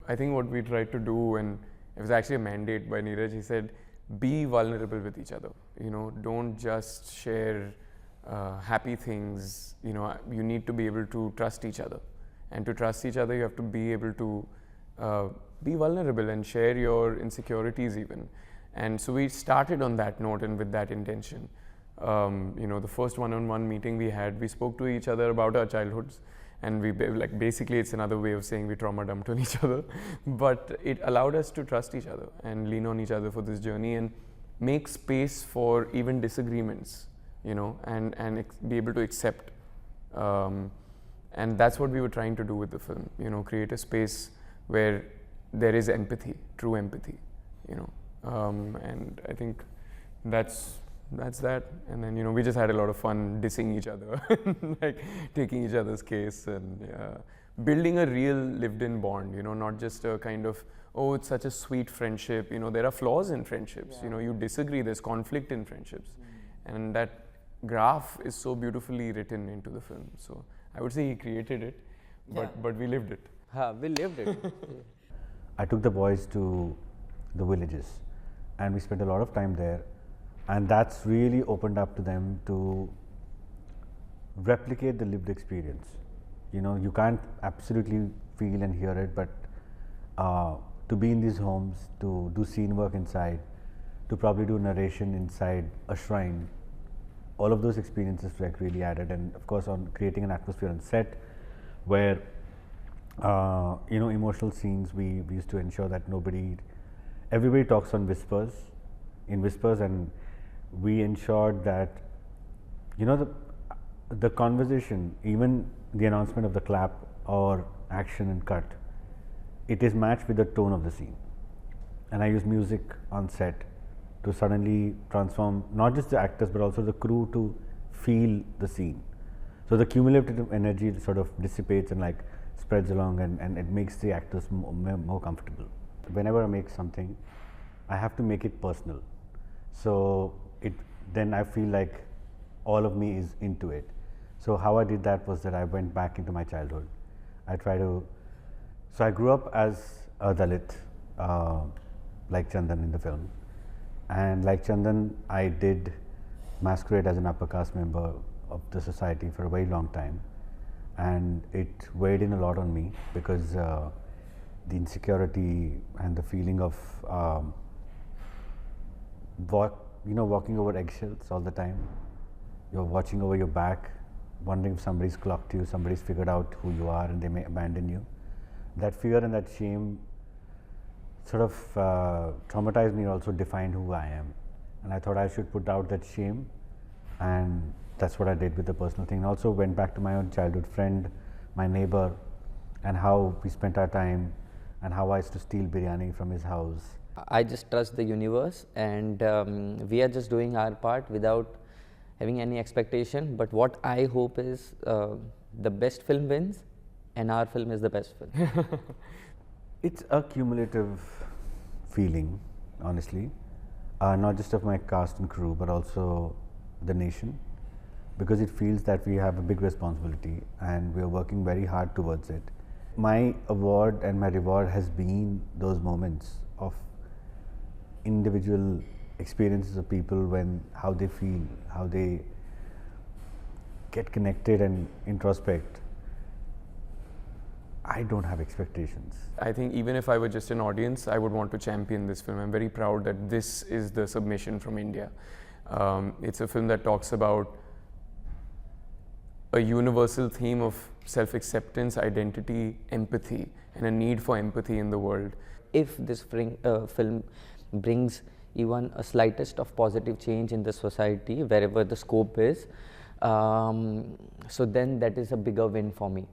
I think what we tried to do, and it was actually a mandate by Neeraj, he said, be vulnerable with each other. You know, don't just share happy things. You know, you need to be able to trust each other. And to trust each other, you have to be able to be vulnerable and share your insecurities even. And so we started on that note and with that intention. You know, the first one-on-one meeting we had, we spoke to each other about our childhoods, and we basically it's another way of saying we trauma dumped on each other, but it allowed us to trust each other and lean on each other for this journey and make space for even disagreements, you know, and be able to accept. And that's what we were trying to do with the film, you know, create a space where there is empathy, true empathy, you know, and I think that's that. And then, you know, we just had a lot of fun dissing each other, like taking each other's case and building a real lived-in bond, you know, not just a kind of, oh, it's such a sweet friendship. You know, there are flaws in friendships. Yeah. You know, you disagree, there's conflict in friendships. And that graph is so beautifully written into the film. So I would say he created it, but we lived it. We lived it. I took the boys to the villages and we spent a lot of time there. And that's really opened up to them to replicate the lived experience. You know, you can't absolutely feel and hear it, but to be in these homes, to do scene work inside, to probably do narration inside a shrine, all of those experiences like really added. And of course, on creating an atmosphere on set where, you know, emotional scenes, we used to ensure that everybody talks in whispers, and we ensured that, you know, the conversation, even the announcement of the clap or action and cut, it is matched with the tone of the scene. And I use music on set to suddenly transform not just the actors but also the crew to feel the scene. So the cumulative energy sort of dissipates and like spreads along, and it makes the actors more comfortable. Whenever I make something, I have to make it personal. So then I feel like all of me is into it. So how I did that was that I went back into my childhood. So I grew up as a Dalit, like Chandan in the film. And like Chandan, I did masquerade as an upper caste member of the society for a very long time. And it weighed in a lot on me because the insecurity and the feeling of walking over eggshells all the time. You're watching over your back, wondering if somebody's clocked you, somebody's figured out who you are and they may abandon you. That fear and that shame sort of traumatized me, also defined who I am. And I thought I should put out that shame, and that's what I did with the personal thing. And also went back to my own childhood friend, my neighbor, and how we spent our time and how I used to steal biryani from his house. I just trust the universe, and we are just doing our part without having any expectation. But what I hope is the best film wins, and our film is the best film. It's a cumulative feeling, honestly, not just of my cast and crew, but also the nation, because it feels that we have a big responsibility and we are working very hard towards it. My award and my reward has been those moments of individual experiences of people, how they feel, how they get connected and introspect. I don't have expectations. I think even if I were just an audience, I would want to champion this film. I'm very proud that this is the submission from India. It's a film that talks about a universal theme of self-acceptance, identity, empathy, and a need for empathy in the world. If this film brings even a slightest of positive change in the society, wherever the scope is, so then that is a bigger win for me.